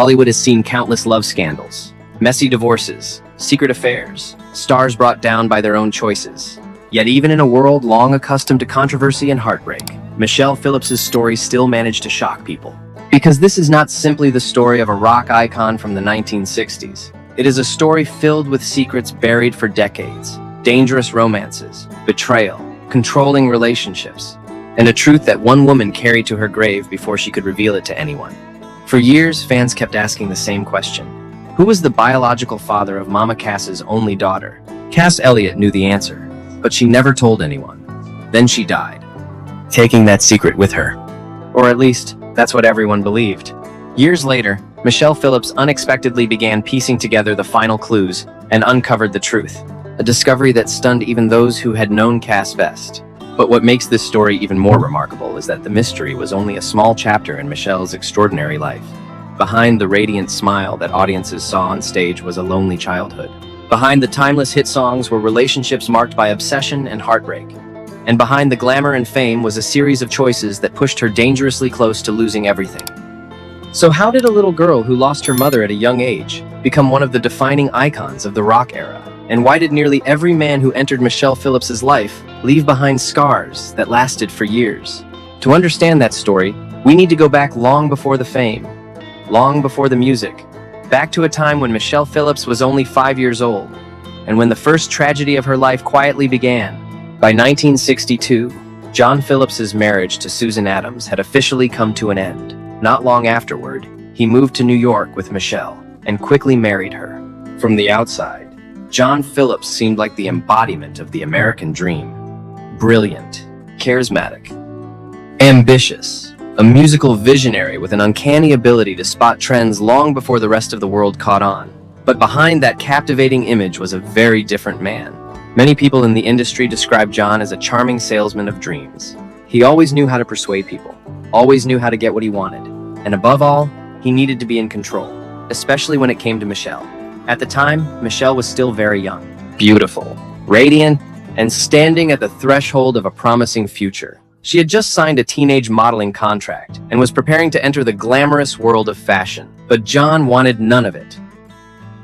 Hollywood has seen countless love scandals, messy divorces, secret affairs, stars brought down by their own choices. Yet even in a world long accustomed to controversy and heartbreak, Michelle Phillips' story still managed to shock people. Because this is not simply the story of a rock icon from the 1960s. It is a story filled with secrets buried for decades, dangerous romances, betrayal, controlling relationships, and a truth that one woman carried to her grave before she could reveal it to anyone. For years, fans kept asking the same question. Who was the biological father of Mama Cass's only daughter? Cass Elliot knew the answer, but she never told anyone. Then she died, taking that secret with her. Or at least, that's what everyone believed. Years later, Michelle Phillips unexpectedly began piecing together the final clues and uncovered the truth, a discovery that stunned even those who had known Cass best. But what makes this story even more remarkable is that the mystery was only a small chapter in Michelle's extraordinary life. Behind the radiant smile that audiences saw on stage was a lonely childhood. Behind the timeless hit songs were relationships marked by obsession and heartbreak. And behind the glamour and fame was a series of choices that pushed her dangerously close to losing everything. So how did a little girl who lost her mother at a young age become one of the defining icons of the rock era? And why did nearly every man who entered Michelle Phillips's life leave behind scars that lasted for years? To understand that story, we need to go back long before the fame, long before the music, back to a time when Michelle Phillips was only 5 years old, and when the first tragedy of her life quietly began. By 1962, John Phillips's marriage to Susan Adams had officially come to an end. Not long afterward, he moved to New York with Michelle and quickly married her. From the outside, John Phillips seemed like the embodiment of the American dream. Brilliant, charismatic, ambitious, a musical visionary with an uncanny ability to spot trends long before the rest of the world caught on. But behind that captivating image was a very different man. Many people in the industry describe John as a charming salesman of dreams. He always knew how to persuade people, always knew how to get what he wanted, and above all, he needed to be in control, especially when it came to Michelle. At the time, Michelle was still very young, beautiful, radiant, and standing at the threshold of a promising future. She had just signed a teenage modeling contract and was preparing to enter the glamorous world of fashion. But John wanted none of it.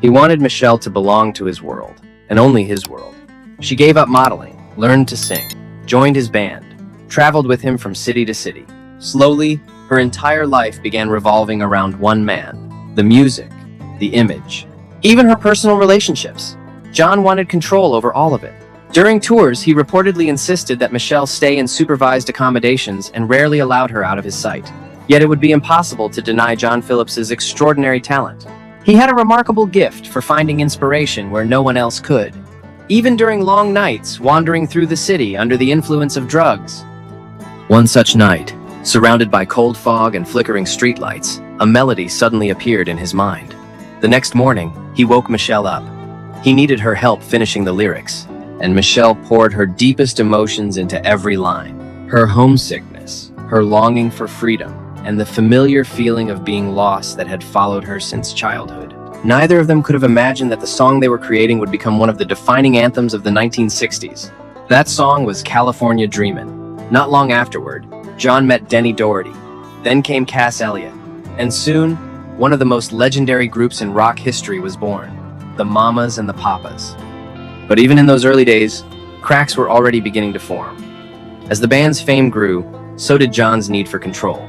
He wanted Michelle to belong to his world, and only his world. She gave up modeling, learned to sing, joined his band, traveled with him from city to city. Slowly, her entire life began revolving around one man: the music, the image, even her personal relationships. John wanted control over all of it. During tours, he reportedly insisted that Michelle stay in supervised accommodations and rarely allowed her out of his sight. Yet it would be impossible to deny John Phillips's extraordinary talent. He had a remarkable gift for finding inspiration where no one else could, even during long nights wandering through the city under the influence of drugs. One such night, surrounded by cold fog and flickering streetlights, a melody suddenly appeared in his mind. The next morning, he woke Michelle up. He needed her help finishing the lyrics, and Michelle poured her deepest emotions into every line. Her homesickness, her longing for freedom, and the familiar feeling of being lost that had followed her since childhood. Neither of them could have imagined that the song they were creating would become one of the defining anthems of the 1960s. That song was California Dreamin'. Not long afterward, John met Denny Doherty. Then came Cass Elliot. And soon, one of the most legendary groups in rock history was born: the Mamas and the Papas. But even in those early days, cracks were already beginning to form. As the band's fame grew, so did John's need for control.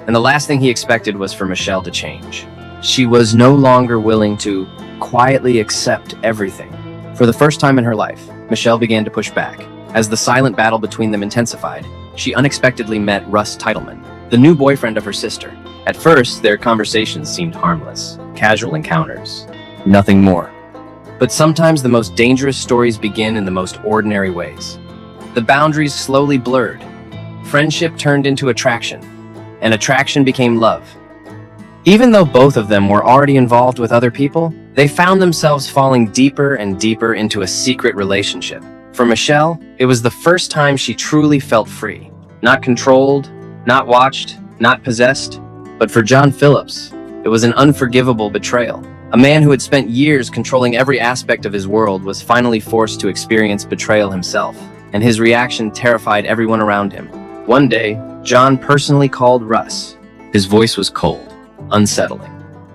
And the last thing he expected was for Michelle to change. She was no longer willing to quietly accept everything. For the first time in her life, Michelle began to push back. As the silent battle between them intensified, she unexpectedly met Russ Titleman, the new boyfriend of her sister. At first, their conversations seemed harmless, casual encounters, nothing more. But sometimes the most dangerous stories begin in the most ordinary ways. The boundaries slowly blurred. Friendship turned into attraction, and attraction became love. Even though both of them were already involved with other people, they found themselves falling deeper and deeper into a secret relationship. For Michelle, it was the first time she truly felt free. Not controlled, not watched, not possessed. But for John Phillips, it was an unforgivable betrayal. A man who had spent years controlling every aspect of his world was finally forced to experience betrayal himself, and his reaction terrified everyone around him. One day, John personally called Russ. His voice was cold, unsettling.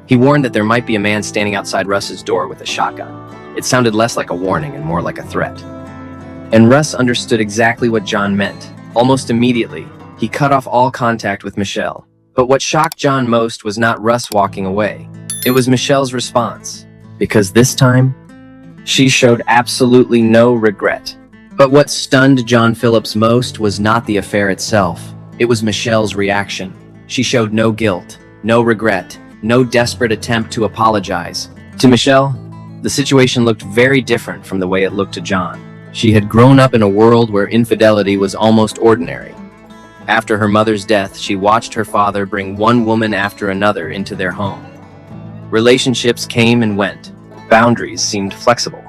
He warned that there might be a man standing outside Russ's door with a shotgun. It sounded less like a warning and more like a threat. And Russ understood exactly what John meant. Almost immediately, he cut off all contact with Michelle. But what shocked John most was not Russ walking away. It was Michelle's response. Because this time, she showed absolutely no regret. But what stunned John Phillips most was not the affair itself. It was Michelle's reaction. She showed no guilt, no regret, no desperate attempt to apologize. To Michelle, the situation looked very different from the way it looked to John. She had grown up in a world where infidelity was almost ordinary. After her mother's death, she watched her father bring one woman after another into their home. Relationships came and went. Boundaries seemed flexible.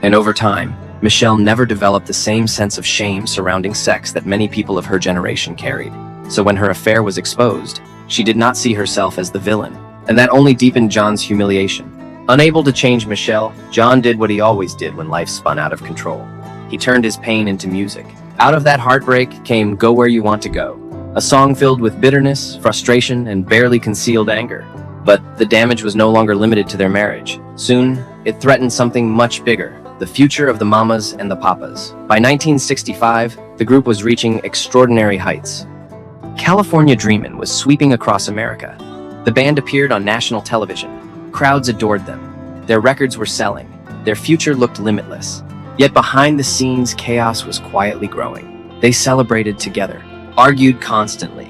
And over time, Michelle never developed the same sense of shame surrounding sex that many people of her generation carried. So when her affair was exposed, she did not see herself as the villain, and that only deepened John's humiliation. Unable to change Michelle, John did what he always did when life spun out of control. He turned his pain into music. Out of that heartbreak came Go Where You Want to Go, a song filled with bitterness, frustration, and barely concealed anger. But the damage was no longer limited to their marriage. Soon, it threatened something much bigger, the future of the Mamas and the Papas. By 1965, the group was reaching extraordinary heights. California Dreamin' was sweeping across America. The band appeared on national television. Crowds adored them. Their records were selling. Their future looked limitless. Yet behind the scenes, chaos was quietly growing. They celebrated together, argued constantly,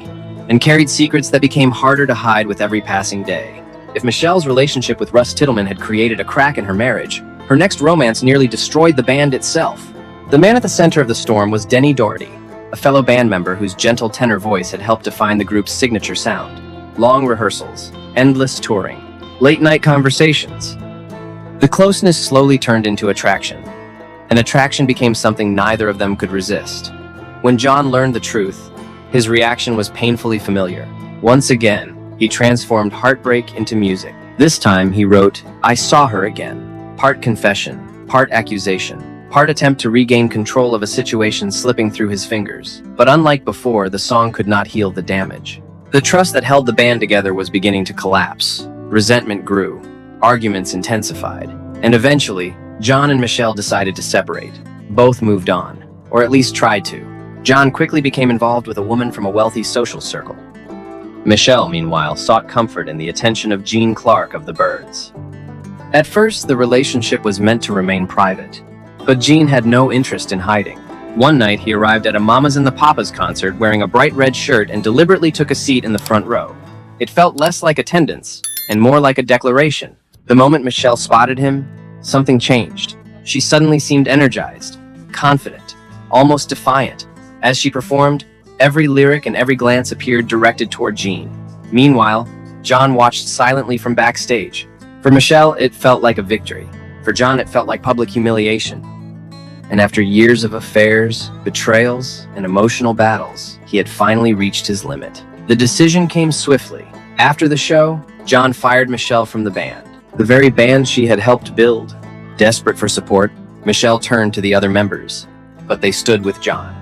and carried secrets that became harder to hide with every passing day. If Michelle's relationship with Russ Titelman had created a crack in her marriage, her next romance nearly destroyed the band itself. The man at the center of the storm was Denny Doherty, a fellow band member whose gentle tenor voice had helped define the group's signature sound. Long rehearsals, endless touring, late-night conversations. The closeness slowly turned into attraction, and attraction became something neither of them could resist. When John learned the truth, his reaction was painfully familiar. Once again, he transformed heartbreak into music. This time, he wrote, I Saw Her Again. Part confession, part accusation, part attempt to regain control of a situation slipping through his fingers. But unlike before, the song could not heal the damage. The trust that held the band together was beginning to collapse. Resentment grew, arguments intensified, and eventually, John and Michelle decided to separate. Both moved on, or at least tried to. John quickly became involved with a woman from a wealthy social circle. Michelle, meanwhile, sought comfort in the attention of Gene Clark of the Byrds. At first, the relationship was meant to remain private, but Gene had no interest in hiding. One night, he arrived at a Mamas and the Papas concert wearing a bright red shirt and deliberately took a seat in the front row. It felt less like attendance and more like a declaration. The moment Michelle spotted him, something changed. She suddenly seemed energized, confident, almost defiant. As she performed, every lyric and every glance appeared directed toward Gene. Meanwhile, John watched silently from backstage. For Michelle, it felt like a victory. For John, it felt like public humiliation. And after years of affairs, betrayals, and emotional battles, he had finally reached his limit. The decision came swiftly. After the show, John fired Michelle from the band, the very band she had helped build. Desperate for support, Michelle turned to the other members, but they stood with John.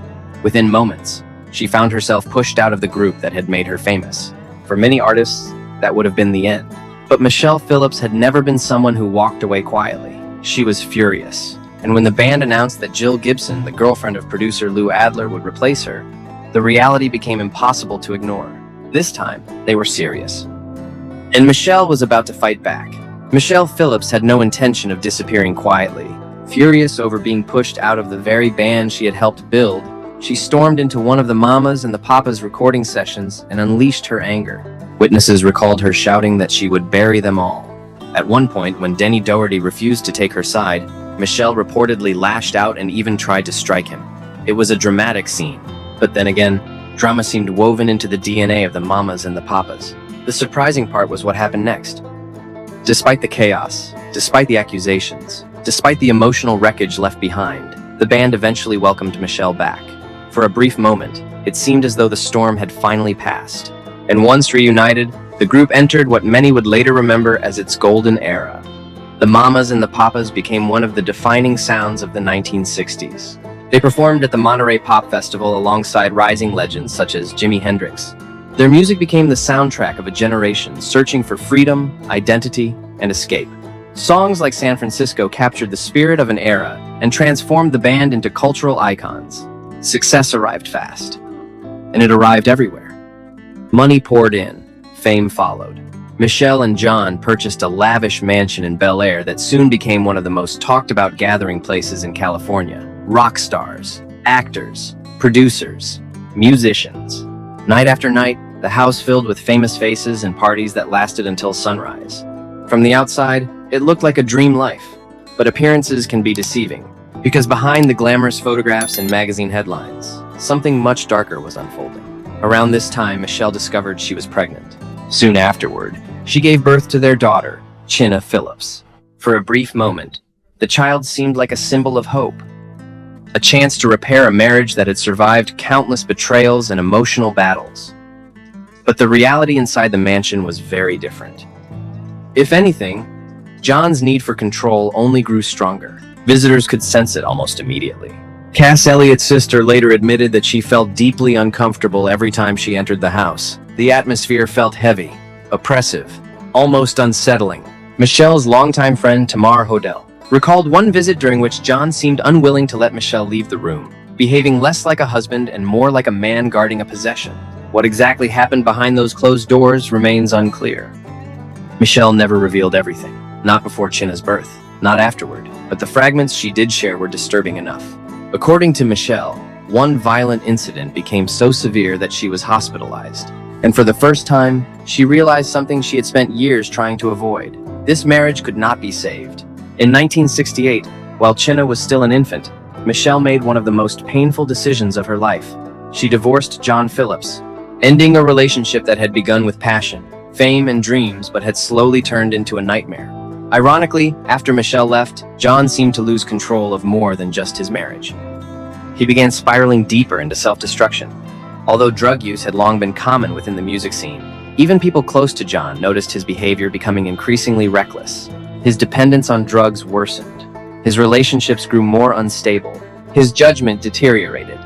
Within moments, she found herself pushed out of the group that had made her famous. For many artists, that would have been the end. But Michelle Phillips had never been someone who walked away quietly. She was furious. And when the band announced that Jill Gibson, the girlfriend of producer Lou Adler, would replace her, the reality became impossible to ignore. This time, they were serious. And Michelle was about to fight back. Michelle Phillips had no intention of disappearing quietly. Furious over being pushed out of the very band she had helped build, she stormed into one of the Mamas and the Papas recording sessions and unleashed her anger. Witnesses recalled her shouting that she would bury them all. At one point, when Denny Doherty refused to take her side, Michelle reportedly lashed out and even tried to strike him. It was a dramatic scene. But then again, drama seemed woven into the DNA of the Mamas and the Papas. The surprising part was what happened next. Despite the chaos, despite the accusations, despite the emotional wreckage left behind, the band eventually welcomed Michelle back. For a brief moment, it seemed as though the storm had finally passed. And once reunited, the group entered what many would later remember as its golden era. The Mamas and the Papas became one of the defining sounds of the 1960s. They performed at the Monterey Pop Festival alongside rising legends such as Jimi Hendrix, Their music became the soundtrack of a generation searching for freedom, identity, and escape. Songs like San Francisco captured the spirit of an era and transformed the band into cultural icons. Success arrived fast, and it arrived everywhere. Money poured in, fame followed. Michelle and John purchased a lavish mansion in Bel Air that soon became one of the most talked-about gathering places in California. Rock stars, actors, producers, musicians. Night after night, the house filled with famous faces and parties that lasted until sunrise. From the outside, it looked like a dream life, but appearances can be deceiving, because behind the glamorous photographs and magazine headlines, something much darker was unfolding. Around this time, Michelle discovered she was pregnant. Soon afterward, she gave birth to their daughter, Michelle Phillips. For a brief moment, the child seemed like a symbol of hope, a chance to repair a marriage that had survived countless betrayals and emotional battles. But the reality inside the mansion was very different. If anything, John's need for control only grew stronger. Visitors could sense it almost immediately. Cass Elliott's sister later admitted that she felt deeply uncomfortable every time she entered the house. The atmosphere felt heavy, oppressive, almost unsettling. Michelle's longtime friend Tamar Hodel recalled one visit during which John seemed unwilling to let Michelle leave the room, behaving less like a husband and more like a man guarding a possession. What exactly happened behind those closed doors remains unclear. Michelle never revealed everything, not before Chinna's birth, not afterward, but the fragments she did share were disturbing enough. According to Michelle, one violent incident became so severe that she was hospitalized. And for the first time, she realized something she had spent years trying to avoid. This marriage could not be saved. In 1968, while Chinna was still an infant, Michelle made one of the most painful decisions of her life. She divorced John Phillips, ending a relationship that had begun with passion, fame, and dreams, but had slowly turned into a nightmare. Ironically, after Michelle left, John seemed to lose control of more than just his marriage. He began spiraling deeper into self-destruction. Although drug use had long been common within the music scene, even people close to John noticed his behavior becoming increasingly reckless. His dependence on drugs worsened. His relationships grew more unstable. His judgment deteriorated.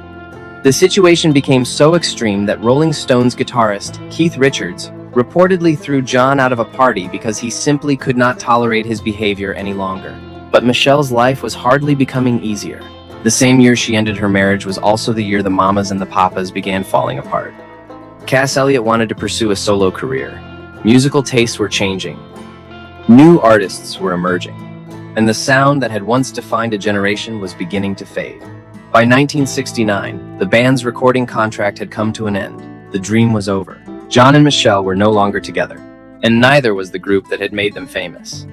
The situation became so extreme that Rolling Stones guitarist Keith Richards reportedly threw John out of a party because he simply could not tolerate his behavior any longer. But Michelle's life was hardly becoming easier. The same year she ended her marriage was also the year the Mamas and the Papas began falling apart. Cass Elliot wanted to pursue a solo career. Musical tastes were changing. New artists were emerging, and the sound that had once defined a generation was beginning to fade. By 1969, the band's recording contract had come to an end. The dream was over. John and Michelle were no longer together, and neither was the group that had made them famous.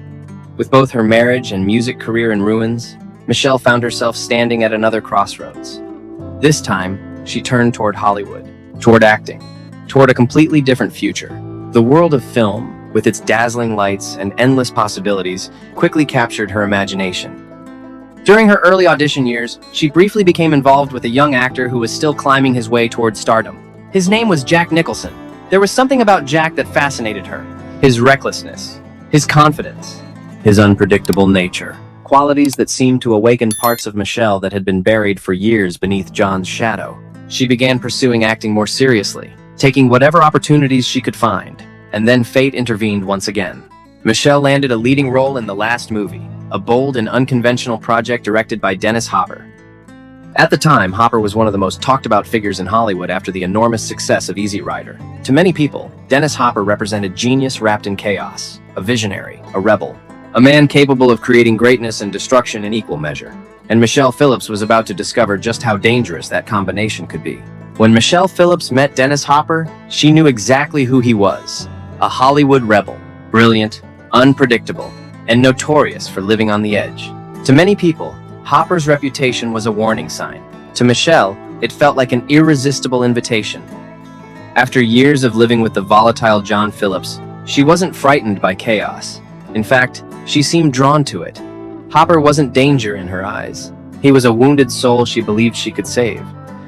With both her marriage and music career in ruins, Michelle found herself standing at another crossroads. This time, she turned toward Hollywood, toward acting, toward a completely different future. The world of film, with its dazzling lights and endless possibilities, quickly captured her imagination. During her early audition years, she briefly became involved with a young actor who was still climbing his way toward stardom. His name was Jack Nicholson. There was something about Jack that fascinated her. His recklessness, his confidence, his unpredictable nature. Qualities that seemed to awaken parts of Michelle that had been buried for years beneath John's shadow. She began pursuing acting more seriously, taking whatever opportunities she could find. And then fate intervened once again. Michelle landed a leading role in The Last Movie, a bold and unconventional project directed by Dennis Hopper. At the time, Hopper was one of the most talked-about figures in Hollywood after the enormous success of Easy Rider. To many people, Dennis Hopper represented genius wrapped in chaos, a visionary, a rebel, a man capable of creating greatness and destruction in equal measure. And Michelle Phillips was about to discover just how dangerous that combination could be. When Michelle Phillips met Dennis Hopper, she knew exactly who he was. A Hollywood rebel, brilliant, unpredictable, and notorious for living on the edge. To many people, Hopper's reputation was a warning sign. To Michelle, it felt like an irresistible invitation. After years of living with the volatile John Phillips, she wasn't frightened by chaos. In fact, she seemed drawn to it. Hopper wasn't danger in her eyes. He was a wounded soul she believed she could save.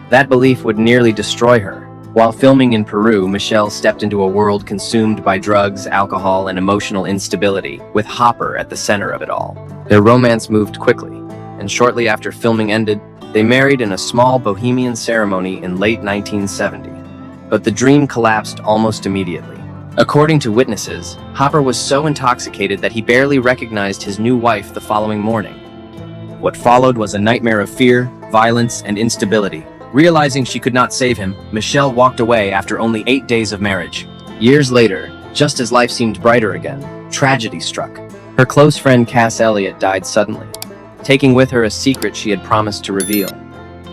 That belief would nearly destroy her. While filming in Peru, Michelle stepped into a world consumed by drugs, alcohol, and emotional instability, with Hopper at the center of it all. Their romance moved quickly, and shortly after filming ended, they married in a small bohemian ceremony in late 1970. but the dream collapsed almost immediately. According to witnesses, Hopper was so intoxicated that he barely recognized his new wife the following morning. What followed was a nightmare of fear, violence, and instability. Realizing she could not save him, Michelle walked away after only 8 days of marriage. Years later, just as life seemed brighter again, tragedy struck. Her close friend Cass Elliot died suddenly, taking with her a secret she had promised to reveal.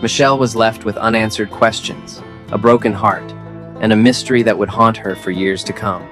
Michelle was left with unanswered questions, a broken heart, and a mystery that would haunt her for years to come.